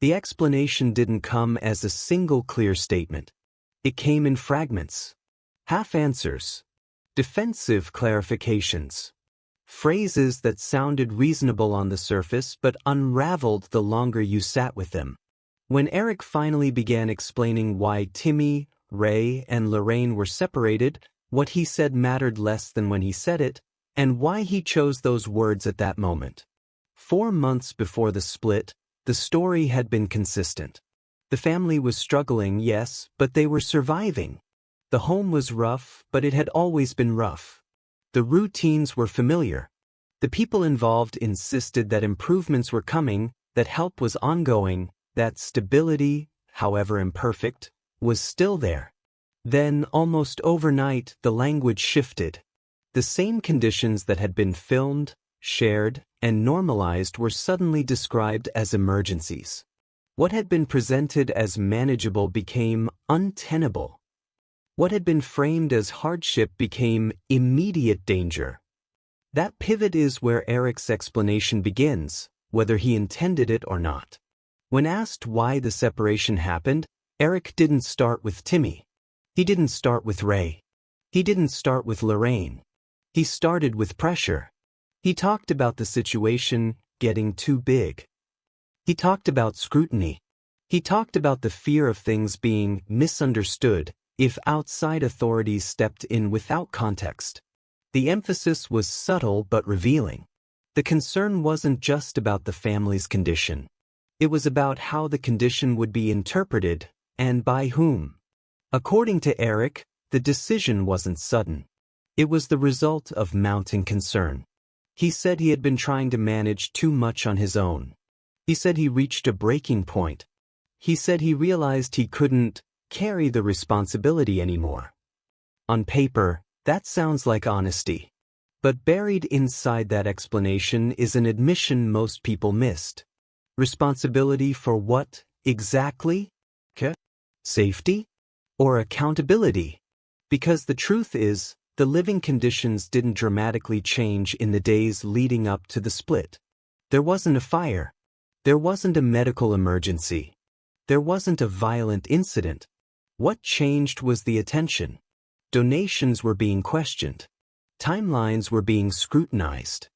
The explanation didn't come as a single clear statement. It came in fragments. Half answers. Defensive clarifications. Phrases that sounded reasonable on the surface but unraveled the longer you sat with them. When Eric finally began explaining why Timmy, Ray, and Lorraine were separated, what he said mattered less than when he said it, and why he chose those words at that moment. 4 months before the split, the story had been consistent. The family was struggling, yes, but they were surviving. The home was rough, but it had always been rough. The routines were familiar. The people involved insisted that improvements were coming, that help was ongoing, that stability, however imperfect, was still there. Then, almost overnight, the language shifted. The same conditions that had been filmed, shared, and normalized were suddenly described as emergencies. What had been presented as manageable became untenable. What had been framed as hardship became immediate danger. That pivot is where Eric's explanation begins, whether he intended it or not. When asked why the separation happened, Eric didn't start with Timmy. He didn't start with Ray. He didn't start with Lorraine. He started with pressure. He talked about the situation getting too big. He talked about scrutiny. He talked about the fear of things being misunderstood if outside authorities stepped in without context. The emphasis was subtle but revealing. The concern wasn't just about the family's condition. It was about how the condition would be interpreted, and by whom. According to Eric, the decision wasn't sudden. It was the result of mounting concern. He said he had been trying to manage too much on his own. He said he reached a breaking point. He said he realized he couldn't carry the responsibility anymore. On paper, that sounds like honesty. But buried inside that explanation is an admission most people missed. Responsibility for what, exactly? Safety? Or accountability? Because the truth is, the living conditions didn't dramatically change in the days leading up to the split. There wasn't a fire. There wasn't a medical emergency. There wasn't a violent incident. What changed was the attention. Donations were being questioned. Timelines were being scrutinized.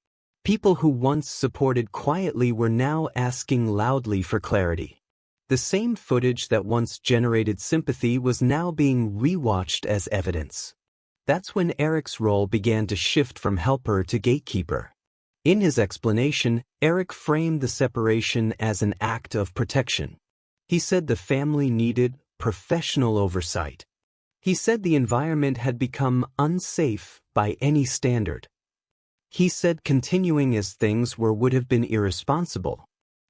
People who once supported quietly were now asking loudly for clarity. The same footage that once generated sympathy was now being rewatched as evidence. That's when Eric's role began to shift from helper to gatekeeper. In his explanation, Eric framed the separation as an act of protection. He said the family needed professional oversight. He said the environment had become unsafe by any standard. He said continuing as things were would have been irresponsible.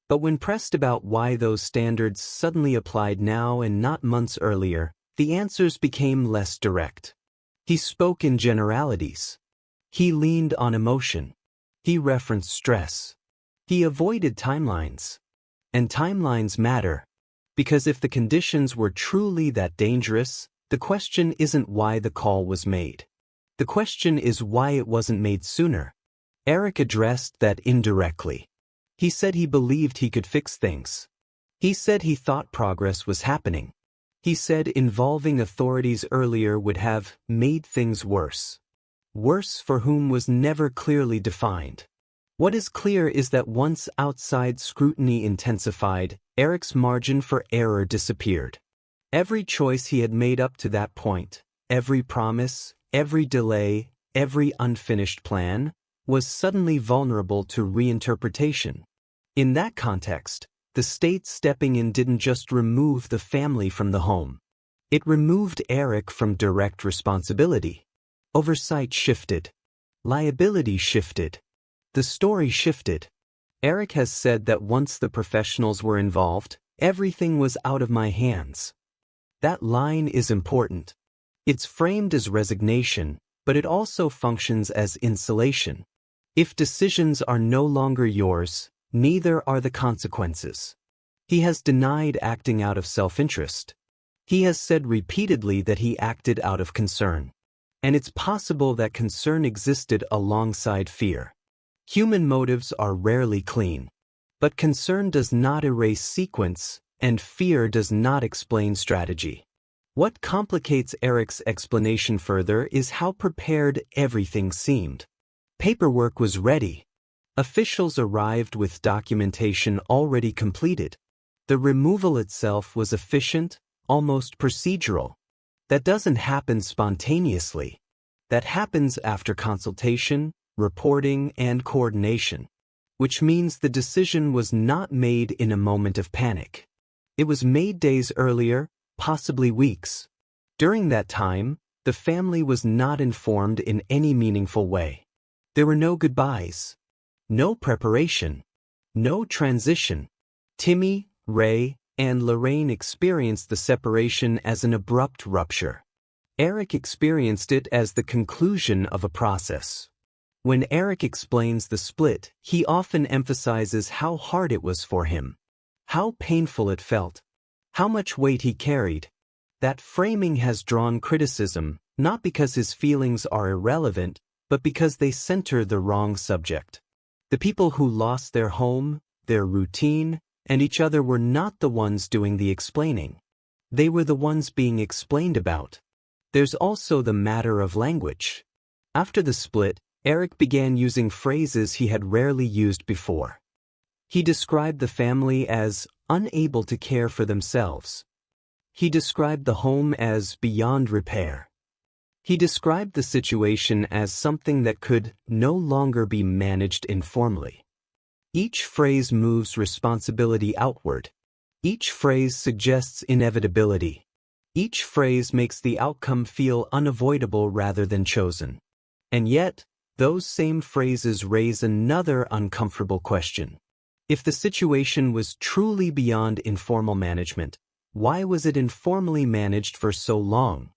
But when pressed about why those standards suddenly applied now and not months earlier, the answers became less direct. He spoke in generalities. He leaned on emotion. He referenced stress. He avoided timelines. And timelines matter. Because if the conditions were truly that dangerous, the question isn't why the call was made. The question is why it wasn't made sooner. Eric addressed that indirectly. He said he believed he could fix things. He said he thought progress was happening. He said involving authorities earlier would have made things worse. Worse for whom was never clearly defined. What is clear is that once outside scrutiny intensified, Eric's margin for error disappeared. Every choice he had made up to that point, every promise, every delay, every unfinished plan, was suddenly vulnerable to reinterpretation. In that context, the state stepping in didn't just remove the family from the home. It removed Eric from direct responsibility. Oversight shifted. Liability shifted. The story shifted. Eric has said that once the professionals were involved, everything was out of my hands. That line is important. It's framed as resignation, but it also functions as insulation. If decisions are no longer yours, neither are the consequences. He has denied acting out of self-interest. He has said repeatedly that he acted out of concern. And it's possible that concern existed alongside fear. Human motives are rarely clean. But concern does not erase sequence, and fear does not explain strategy. What complicates Eric's explanation further is how prepared everything seemed. Paperwork was ready. Officials arrived with documentation already completed. The removal itself was efficient, almost procedural. That doesn't happen spontaneously. That happens after consultation, reporting, and coordination. Which means the decision was not made in a moment of panic. It was made days earlier, possibly weeks. During that time, the family was not informed in any meaningful way. There were no goodbyes, no preparation, no transition. Timmy, Ray, and Lorraine experienced the separation as an abrupt rupture. Eric experienced it as the conclusion of a process. When Eric explains the split, he often emphasizes how hard it was for him, how painful it felt, how much weight he carried. That framing has drawn criticism, not because his feelings are irrelevant, but because they center the wrong subject. The people who lost their home, their routine, and each other were not the ones doing the explaining. They were the ones being explained about. There's also the matter of language. After the split, Eric began using phrases he had rarely used before. He described the family as unable to care for themselves. He described the home as beyond repair. He described the situation as something that could no longer be managed informally. Each phrase moves responsibility outward. Each phrase suggests inevitability. Each phrase makes the outcome feel unavoidable rather than chosen. And yet, those same phrases raise another uncomfortable question. If the situation was truly beyond informal management, why was it informally managed for so long?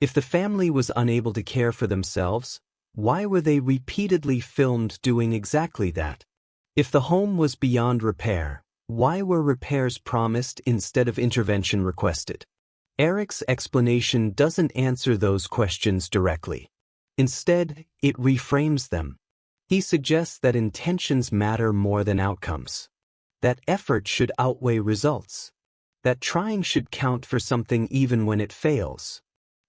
If the family was unable to care for themselves, why were they repeatedly filmed doing exactly that? If the home was beyond repair, why were repairs promised instead of intervention requested? Eric's explanation doesn't answer those questions directly. Instead, it reframes them. He suggests that intentions matter more than outcomes, that effort should outweigh results, that trying should count for something even when it fails.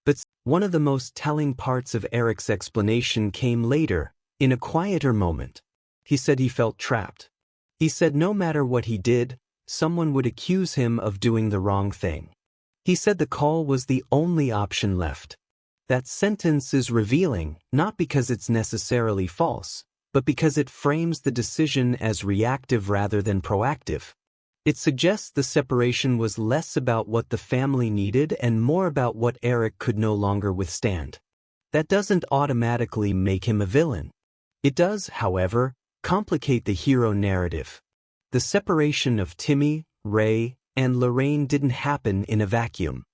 But one of the most telling parts of Eric's explanation came later, in a quieter moment. He said he felt trapped. He said no matter what he did, someone would accuse him of doing the wrong thing. He said the call was the only option left. That sentence is revealing, not because it's necessarily false, but because it frames the decision as reactive rather than proactive. It suggests the separation was less about what the family needed and more about what Eric could no longer withstand. That doesn't automatically make him a villain. It does, however, complicate the hero narrative. The separation of Timmy, Ray, and Lorraine didn't happen in a vacuum.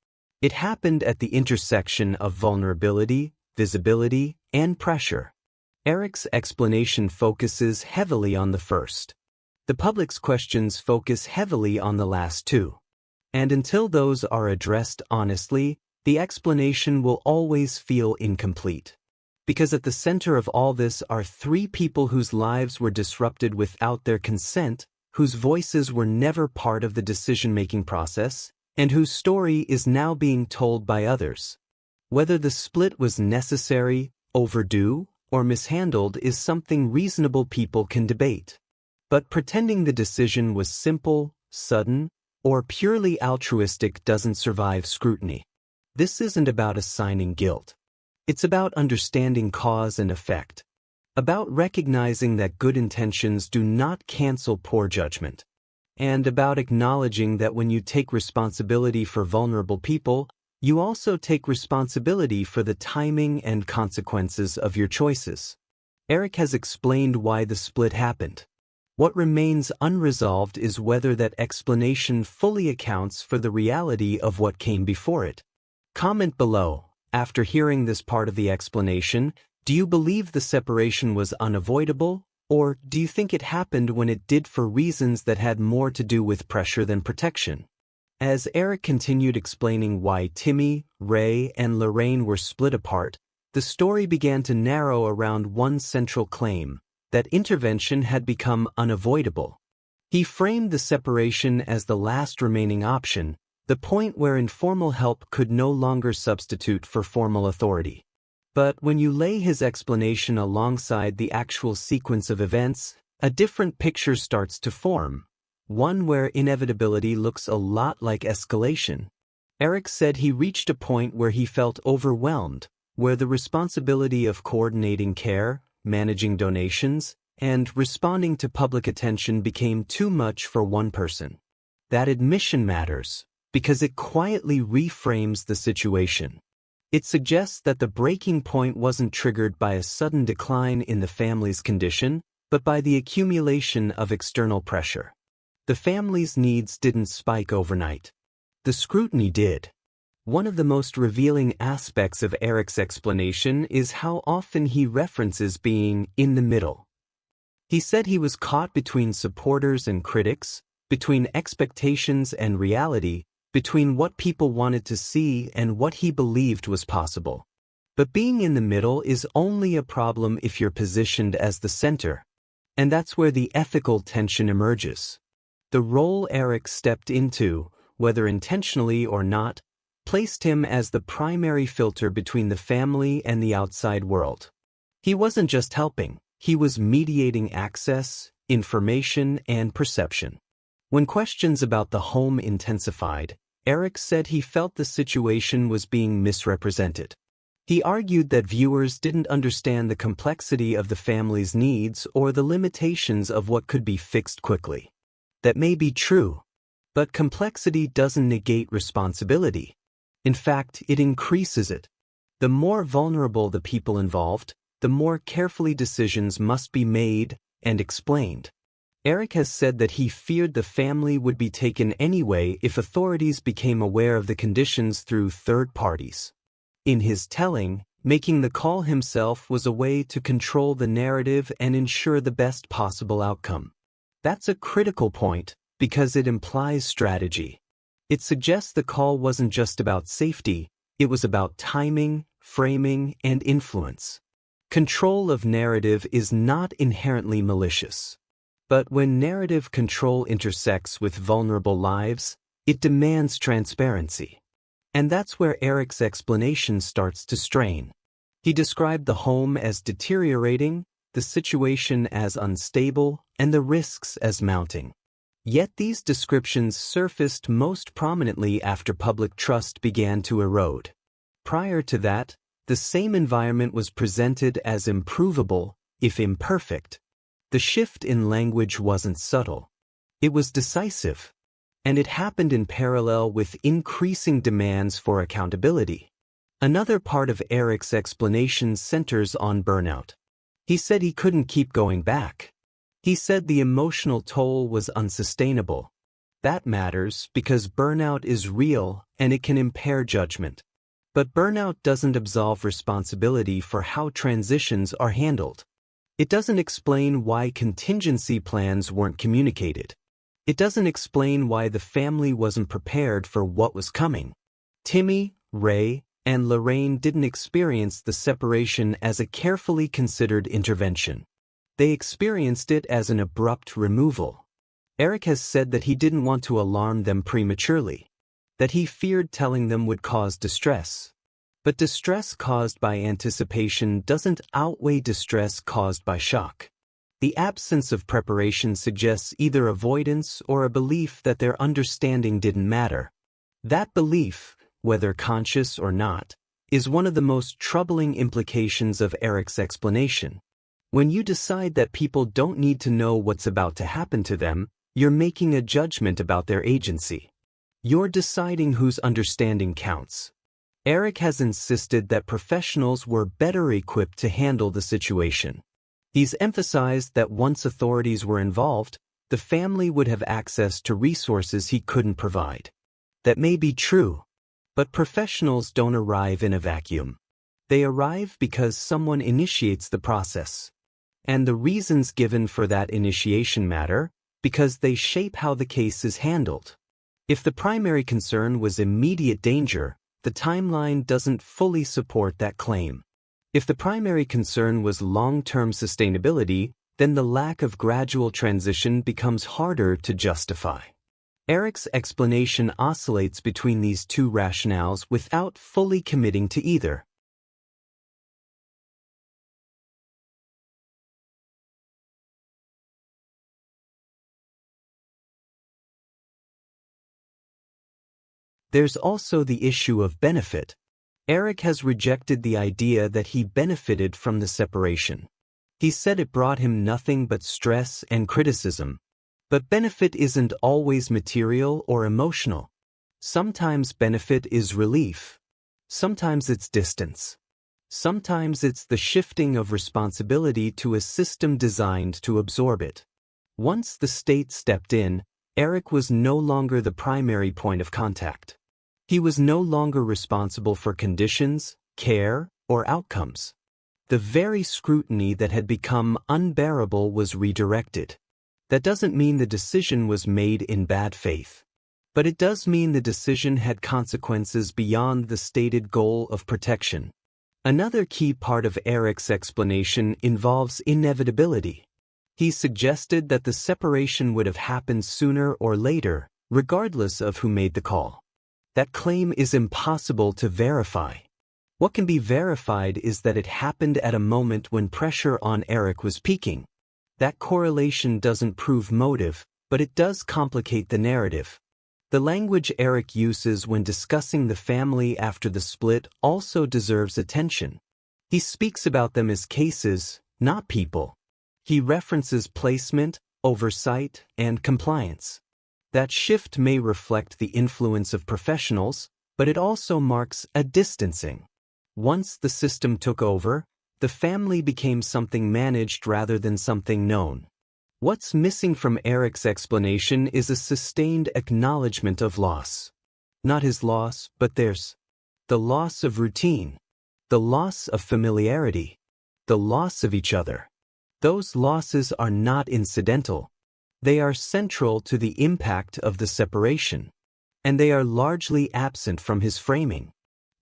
It happened at the intersection of vulnerability, visibility, and pressure. Eric's explanation focuses heavily on the first. The public's questions focus heavily on the last two. And until those are addressed honestly, the explanation will always feel incomplete. Because at the center of all this are three people whose lives were disrupted without their consent, whose voices were never part of the decision-making process, and whose story is now being told by others. Whether the split was necessary, overdue, or mishandled is something reasonable people can debate. But pretending the decision was simple, sudden, or purely altruistic doesn't survive scrutiny. This isn't about assigning guilt. It's about understanding cause and effect. About recognizing that good intentions do not cancel poor judgment. And about acknowledging that when you take responsibility for vulnerable people, you also take responsibility for the timing and consequences of your choices. Eric has explained why the split happened. What remains unresolved is whether that explanation fully accounts for the reality of what came before it. Comment below. After hearing this part of the explanation, do you believe the separation was unavoidable, or do you think it happened when it did for reasons that had more to do with pressure than protection? As Eric continued explaining why Timmy, Ray, and Lorraine were split apart, the story began to narrow around one central claim, that intervention had become unavoidable. He framed the separation as the last remaining option, the point where informal help could no longer substitute for formal authority. But when you lay his explanation alongside the actual sequence of events, a different picture starts to form, one where inevitability looks a lot like escalation. Eric said he reached a point where he felt overwhelmed, where the responsibility of coordinating care, managing donations, and responding to public attention became too much for one person. That admission matters, because it quietly reframes the situation. It suggests that the breaking point wasn't triggered by a sudden decline in the family's condition, but by the accumulation of external pressure. The family's needs didn't spike overnight. The scrutiny did. One of the most revealing aspects of Eric's explanation is how often he references being in the middle. He said he was caught between supporters and critics, between expectations and reality, between what people wanted to see and what he believed was possible. But being in the middle is only a problem if you're positioned as the center. And that's where the ethical tension emerges. The role Eric stepped into, whether intentionally or not, placed him as the primary filter between the family and the outside world. He wasn't just helping, he was mediating access, information, and perception. When questions about the home intensified, Eric said he felt the situation was being misrepresented. He argued that viewers didn't understand the complexity of the family's needs or the limitations of what could be fixed quickly. That may be true, but complexity doesn't negate responsibility. In fact, it increases it. The more vulnerable the people involved, the more carefully decisions must be made and explained. Eric has said that he feared the family would be taken anyway if authorities became aware of the conditions through third parties. In his telling, making the call himself was a way to control the narrative and ensure the best possible outcome. That's a critical point, because it implies strategy. It suggests the call wasn't just about safety, it was about timing, framing, and influence. Control of narrative is not inherently malicious. But when narrative control intersects with vulnerable lives, it demands transparency. And that's where Eric's explanation starts to strain. He described the home as deteriorating, the situation as unstable, and the risks as mounting. Yet these descriptions surfaced most prominently after public trust began to erode. Prior to that, the same environment was presented as improvable, if imperfect. The shift in language wasn't subtle. It was decisive. And it happened in parallel with increasing demands for accountability. Another part of Eric's explanation centers on burnout. He said he couldn't keep going back. He said the emotional toll was unsustainable. That matters because burnout is real and it can impair judgment. But burnout doesn't absolve responsibility for how transitions are handled. It doesn't explain why contingency plans weren't communicated. It doesn't explain why the family wasn't prepared for what was coming. Timmy, Ray, and Lorraine didn't experience the separation as a carefully considered intervention. They experienced it as an abrupt removal. Eric has said that he didn't want to alarm them prematurely, that he feared telling them would cause distress. But distress caused by anticipation doesn't outweigh distress caused by shock. The absence of preparation suggests either avoidance or a belief that their understanding didn't matter. That belief, whether conscious or not, is one of the most troubling implications of Eric's explanation. When you decide that people don't need to know what's about to happen to them, you're making a judgment about their agency. You're deciding whose understanding counts. Eric has insisted that professionals were better equipped to handle the situation. He's emphasized that once authorities were involved, the family would have access to resources he couldn't provide. That may be true, but professionals don't arrive in a vacuum. They arrive because someone initiates the process. And the reasons given for that initiation matter, because they shape how the case is handled. If the primary concern was immediate danger, the timeline doesn't fully support that claim. If the primary concern was long-term sustainability, then the lack of gradual transition becomes harder to justify. Eric's explanation oscillates between these two rationales without fully committing to either. There's also the issue of benefit. Eric has rejected the idea that he benefited from the separation. He said it brought him nothing but stress and criticism. But benefit isn't always material or emotional. Sometimes benefit is relief. Sometimes it's distance. Sometimes it's the shifting of responsibility to a system designed to absorb it. Once the state stepped in, Eric was no longer the primary point of contact. He was no longer responsible for conditions, care, or outcomes. The very scrutiny that had become unbearable was redirected. That doesn't mean the decision was made in bad faith. But it does mean the decision had consequences beyond the stated goal of protection. Another key part of Eric's explanation involves inevitability. He suggested that the separation would have happened sooner or later, regardless of who made the call. That claim is impossible to verify. What can be verified is that it happened at a moment when pressure on Eric was peaking. That correlation doesn't prove motive, but it does complicate the narrative. The language Eric uses when discussing the family after the split also deserves attention. He speaks about them as cases, not people. He references placement, oversight, and compliance. That shift may reflect the influence of professionals, but it also marks a distancing. Once the system took over, the family became something managed rather than something known. What's missing from Eric's explanation is a sustained acknowledgement of loss. Not his loss, but theirs. The loss of routine. The loss of familiarity. The loss of each other. Those losses are not incidental. They are central to the impact of the separation. And they are largely absent from his framing.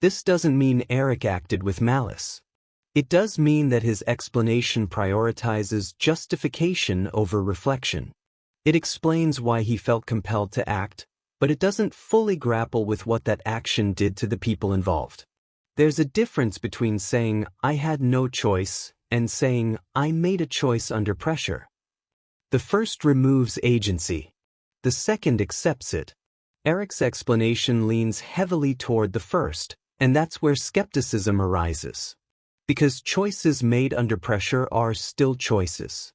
This doesn't mean Eric acted with malice. It does mean that his explanation prioritizes justification over reflection. It explains why he felt compelled to act, but it doesn't fully grapple with what that action did to the people involved. There's a difference between saying, "I had no choice," and saying, "I made a choice under pressure." The first removes agency. The second accepts it. Eric's explanation leans heavily toward the first, and that's where skepticism arises. Because choices made under pressure are still choices.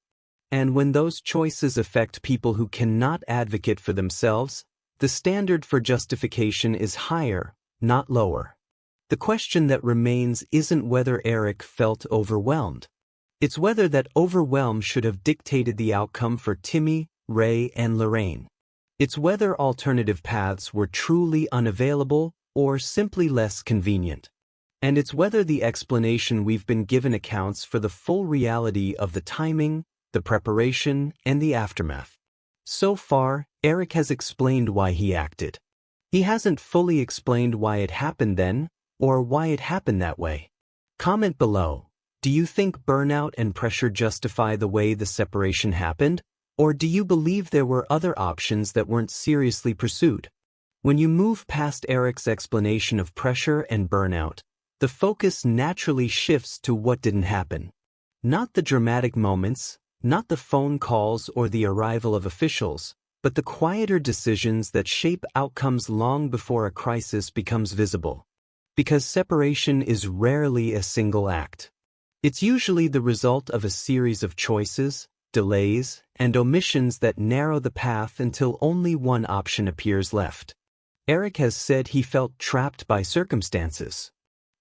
And when those choices affect people who cannot advocate for themselves, the standard for justification is higher, not lower. The question that remains isn't whether Eric felt overwhelmed. It's whether that overwhelm should have dictated the outcome for Timmy, Ray, and Lorraine. It's whether alternative paths were truly unavailable or simply less convenient. And it's whether the explanation we've been given accounts for the full reality of the timing, the preparation, and the aftermath. So far, Eric has explained why he acted. He hasn't fully explained why it happened then, or why it happened that way. Comment below. Do you think burnout and pressure justify the way the separation happened, or do you believe there were other options that weren't seriously pursued? When you move past Eric's explanation of pressure and burnout, the focus naturally shifts to what didn't happen. Not the dramatic moments, not the phone calls or the arrival of officials, but the quieter decisions that shape outcomes long before a crisis becomes visible. Because separation is rarely a single act. It's usually the result of a series of choices, delays, and omissions that narrow the path until only one option appears left. Eric has said he felt trapped by circumstances.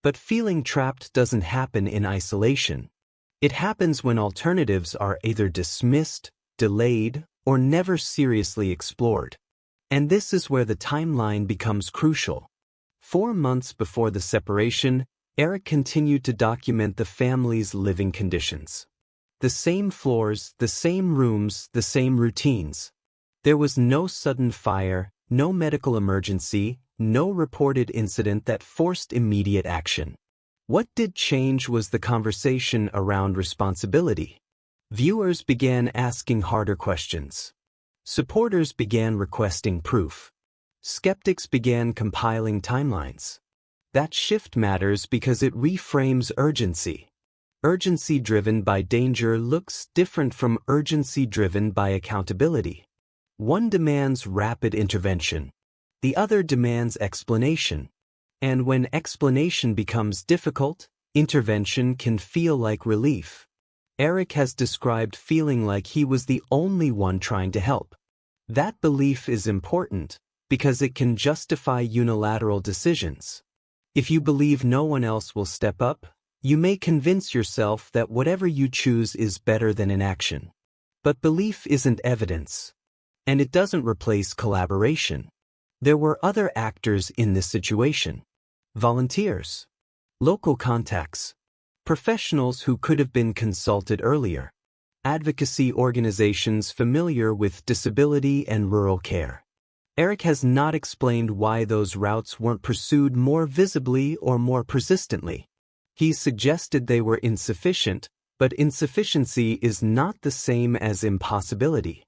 But feeling trapped doesn't happen in isolation. It happens when alternatives are either dismissed, delayed, or never seriously explored. And this is where the timeline becomes crucial. 4 months before the separation, Eric continued to document the family's living conditions. The same floors, the same rooms, the same routines. There was no sudden fire, no medical emergency, no reported incident that forced immediate action. What did change was the conversation around responsibility. Viewers began asking harder questions. Supporters began requesting proof. Skeptics began compiling timelines. That shift matters because it reframes urgency. Urgency driven by danger looks different from urgency driven by accountability. One demands rapid intervention. The other demands explanation. And when explanation becomes difficult, intervention can feel like relief. Eric has described feeling like he was the only one trying to help. That belief is important because it can justify unilateral decisions. If you believe no one else will step up, you may convince yourself that whatever you choose is better than inaction. But belief isn't evidence. And it doesn't replace collaboration. There were other actors in this situation. Volunteers. Local contacts. Professionals who could have been consulted earlier. Advocacy organizations familiar with disability and rural care. Eric has not explained why those routes weren't pursued more visibly or more persistently. He suggested they were insufficient, but insufficiency is not the same as impossibility.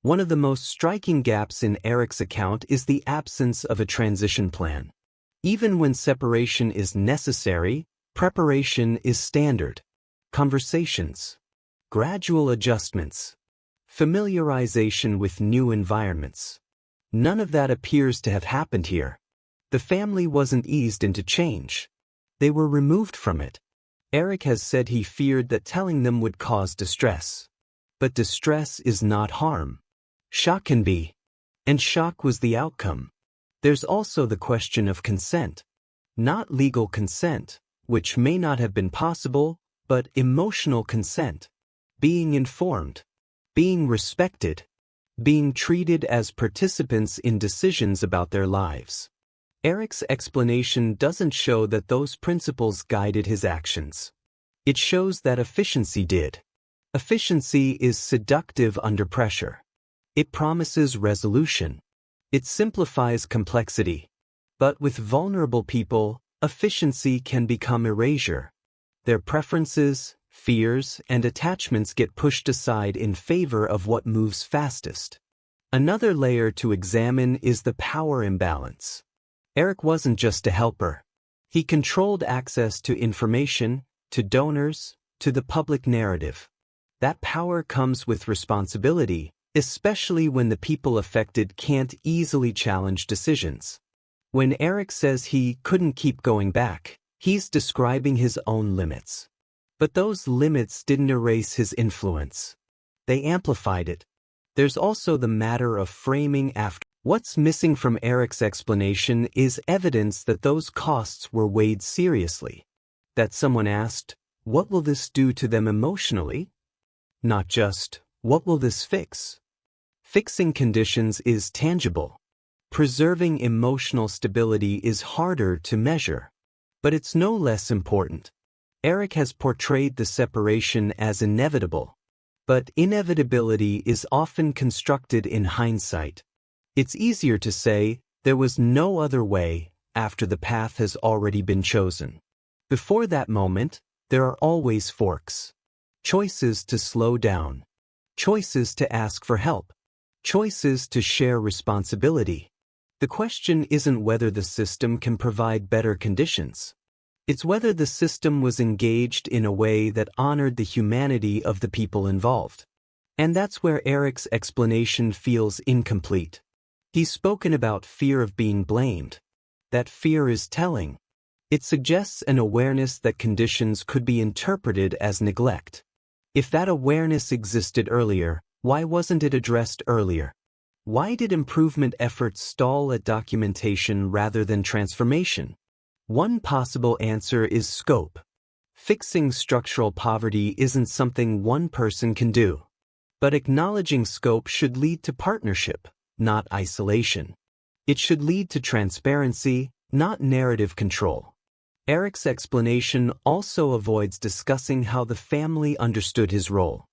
One of the most striking gaps in Eric's account is the absence of a transition plan. Even when separation is necessary, preparation is standard. Conversations. Gradual adjustments. Familiarization with new environments. None of that appears to have happened here. The family wasn't eased into change. They were removed from it. Eric has said he feared that telling them would cause distress. But distress is not harm. Shock can be. And shock was the outcome. There's also the question of consent. Not legal consent, which may not have been possible, but emotional consent. Being informed. Being respected. Being treated as participants in decisions about their lives. Eric's explanation doesn't show that those principles guided his actions. It shows that efficiency did. Efficiency is seductive under pressure. It promises resolution. It simplifies complexity. But with vulnerable people, efficiency can become erasure. Their preferences, fears, and attachments get pushed aside in favor of what moves fastest. Another layer to examine is the power imbalance. Eric wasn't just a helper. He controlled access to information, to donors, to the public narrative. That power comes with responsibility, especially when the people affected can't easily challenge decisions. When Eric says he couldn't keep going back, he's describing his own limits. But those limits didn't erase his influence. They amplified it. There's also the matter of framing after. What's missing from Eric's explanation is evidence that those costs were weighed seriously. That someone asked, what will this do to them emotionally? Not just, what will this fix? Fixing conditions is tangible. Preserving emotional stability is harder to measure. But it's no less important. Eric has portrayed the separation as inevitable. But inevitability is often constructed in hindsight. It's easier to say, there was no other way, after the path has already been chosen. Before that moment, there are always forks. Choices to slow down. Choices to ask for help. Choices to share responsibility. The question isn't whether the system can provide better conditions. It's whether the system was engaged in a way that honored the humanity of the people involved. And that's where Eric's explanation feels incomplete. He's spoken about fear of being blamed. That fear is telling. It suggests an awareness that conditions could be interpreted as neglect. If that awareness existed earlier, why wasn't it addressed earlier? Why did improvement efforts stall at documentation rather than transformation? One possible answer is scope. Fixing structural poverty isn't something one person can do. But acknowledging scope should lead to partnership, not isolation. It should lead to transparency, not narrative control. Eric's explanation also avoids discussing how the family understood his role.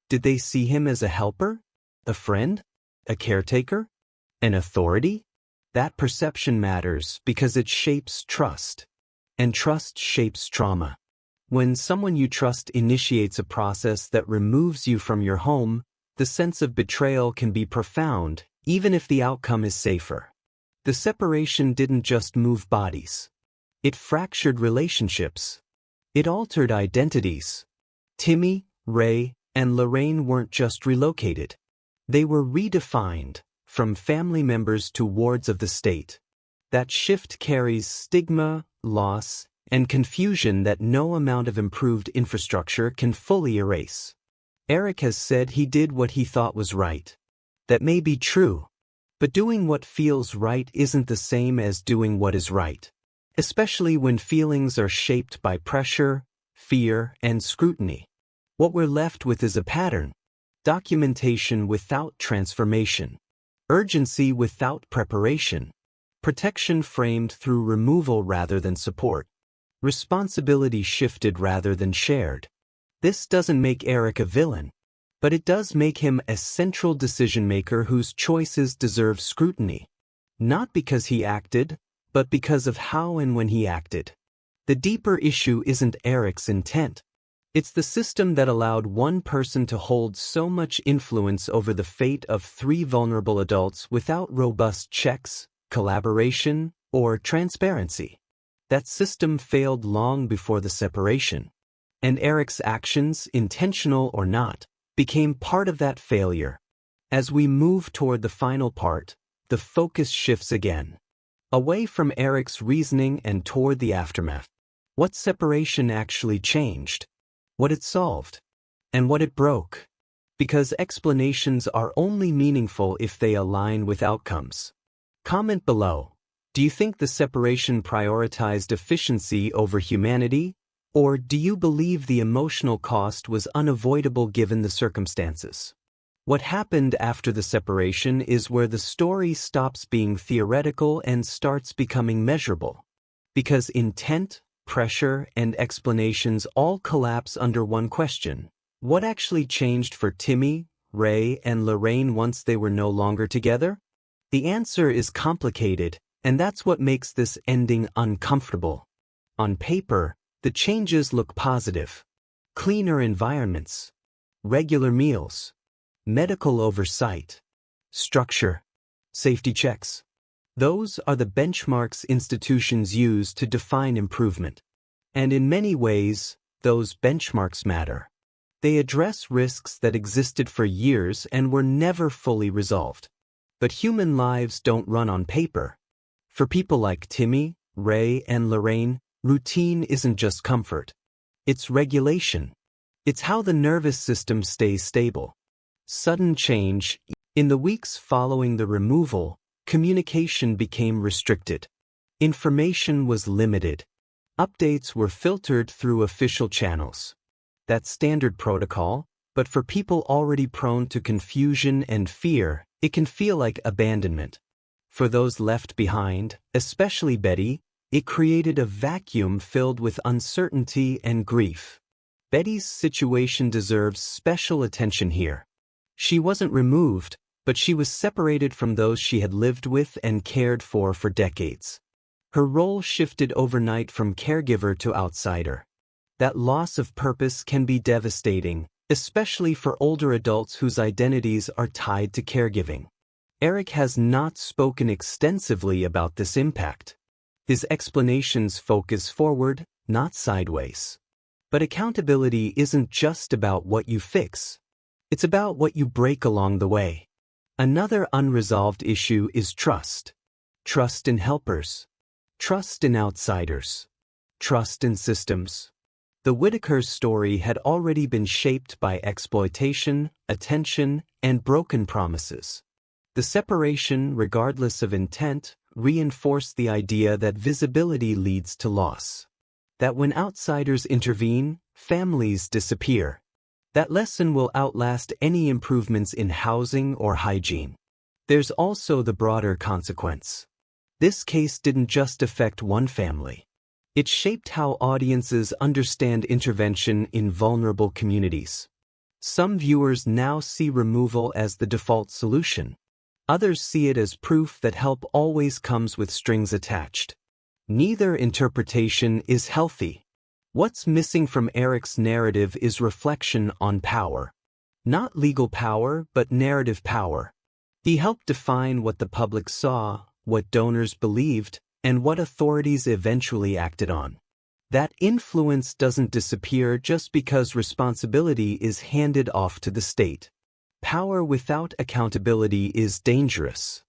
Did they see him as a helper? A friend? A caretaker? An authority? That perception matters because it shapes trust. And trust shapes trauma. When someone you trust initiates a process that removes you from your home, the sense of betrayal can be profound, even if the outcome is safer. The separation didn't just move bodies. It fractured relationships. It altered identities. Timmy, Ray, and Lorraine weren't just relocated. They were redefined, from family members to wards of the state. That shift carries stigma, loss, and confusion that no amount of improved infrastructure can fully erase. Eric has said he did what he thought was right. That may be true, but doing what feels right isn't the same as doing what is right, especially when feelings are shaped by pressure, fear, and scrutiny. What we're left with is a pattern: documentation without transformation, urgency without preparation, protection framed through removal rather than support, responsibility shifted rather than shared. This doesn't make Eric a villain, but it does make him a central decision-maker whose choices deserve scrutiny. Not because he acted, but because of how and when he acted. The deeper issue isn't Eric's intent. It's the system that allowed one person to hold so much influence over the fate of 3 vulnerable adults without robust checks, collaboration, or transparency. That system failed long before the separation. And Eric's actions, intentional or not, became part of that failure. As we move toward the final part, the focus shifts again. Away from Eric's reasoning and toward the aftermath. What separation actually changed? What it solved? And what it broke? Because explanations are only meaningful if they align with outcomes. Comment below. Do you think the separation prioritized efficiency over humanity? Or do you believe the emotional cost was unavoidable given the circumstances? What happened after the separation is where the story stops being theoretical and starts becoming measurable. Because intent, pressure, and explanations all collapse under one question: what actually changed for Timmy, Ray, and Lorraine once they were no longer together? The answer is complicated, and that's what makes this ending uncomfortable. On paper, the changes look positive: cleaner environments, regular meals, medical oversight, structure, safety checks. Those are the benchmarks institutions use to define improvement. And in many ways, those benchmarks matter. They address risks that existed for years and were never fully resolved. But human lives don't run on paper. For people like Timmy, Ray, and Lorraine, routine isn't just comfort. It's regulation. It's how the nervous system stays stable. Sudden change. In the weeks following the removal, communication became restricted. Information was limited. Updates were filtered through official channels. That's standard protocol, but for people already prone to confusion and fear, it can feel like abandonment. For those left behind, especially Betty, it created a vacuum filled with uncertainty and grief. Betty's situation deserves special attention here. She wasn't removed, but she was separated from those she had lived with and cared for decades. Her role shifted overnight from caregiver to outsider. That loss of purpose can be devastating, especially for older adults whose identities are tied to caregiving. Eric has not spoken extensively about this impact. His explanations focus forward, not sideways. But accountability isn't just about what you fix. It's about what you break along the way. Another unresolved issue is trust. Trust in helpers. Trust in outsiders. Trust in systems. The Whitaker's story had already been shaped by exploitation, attention, and broken promises. The separation, regardless of intent, reinforced the idea that visibility leads to loss. That when outsiders intervene, families disappear. That lesson will outlast any improvements in housing or hygiene. There's also the broader consequence. This case didn't just affect one family. It shaped how audiences understand intervention in vulnerable communities. Some viewers now see removal as the default solution. Others see it as proof that help always comes with strings attached. Neither interpretation is healthy. What's missing from Eric's narrative is reflection on power. Not legal power, but narrative power. He helped define what the public saw, what donors believed, and what authorities eventually acted on. That influence doesn't disappear just because responsibility is handed off to the state. Power without accountability is dangerous,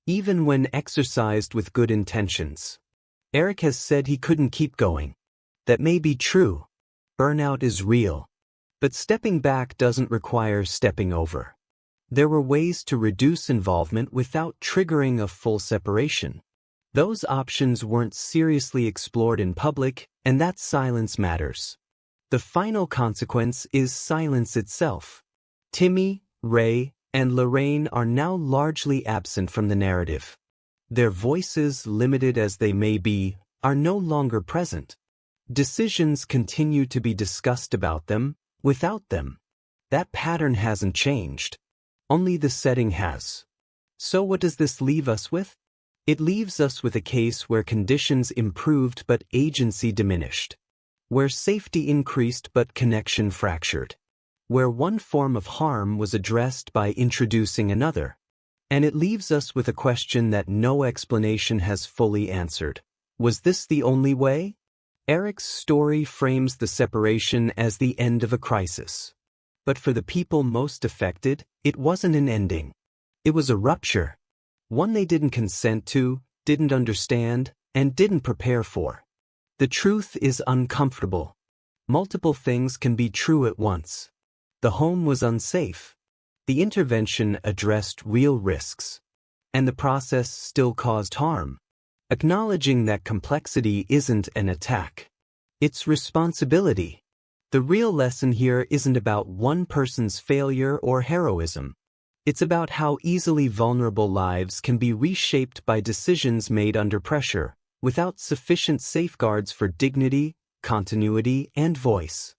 even when exercised with good intentions. Eric has said he couldn't keep going. That may be true. Burnout is real. But stepping back doesn't require stepping over. There were ways to reduce involvement without triggering a full separation. Those options weren't seriously explored in public, and that silence matters. The final consequence is silence itself. Timmy, Ray, and Lorraine are now largely absent from the narrative. Their voices, limited as they may be, are no longer present. Decisions continue to be discussed about them, without them. That pattern hasn't changed. Only the setting has. So what does this leave us with? It leaves us with a case where conditions improved but agency diminished. Where safety increased but connection fractured. Where one form of harm was addressed by introducing another. And it leaves us with a question that no explanation has fully answered. Was this the only way? Eric's story frames the separation as the end of a crisis. But for the people most affected, it wasn't an ending. It was a rupture. One they didn't consent to, didn't understand, and didn't prepare for. The truth is uncomfortable. Multiple things can be true at once. The home was unsafe. The intervention addressed real risks. And the process still caused harm. Acknowledging that complexity isn't an attack. It's responsibility. The real lesson here isn't about one person's failure or heroism. It's about how easily vulnerable lives can be reshaped by decisions made under pressure, without sufficient safeguards for dignity, continuity, and voice.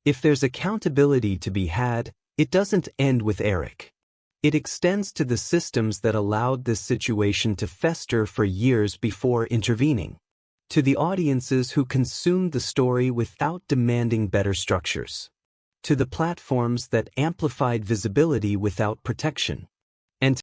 If there's accountability to be had, it doesn't end with Eric. It extends to the systems that allowed this situation to fester for years before intervening. To the audiences who consumed the story without demanding better structures. To the platforms that amplified visibility without protection.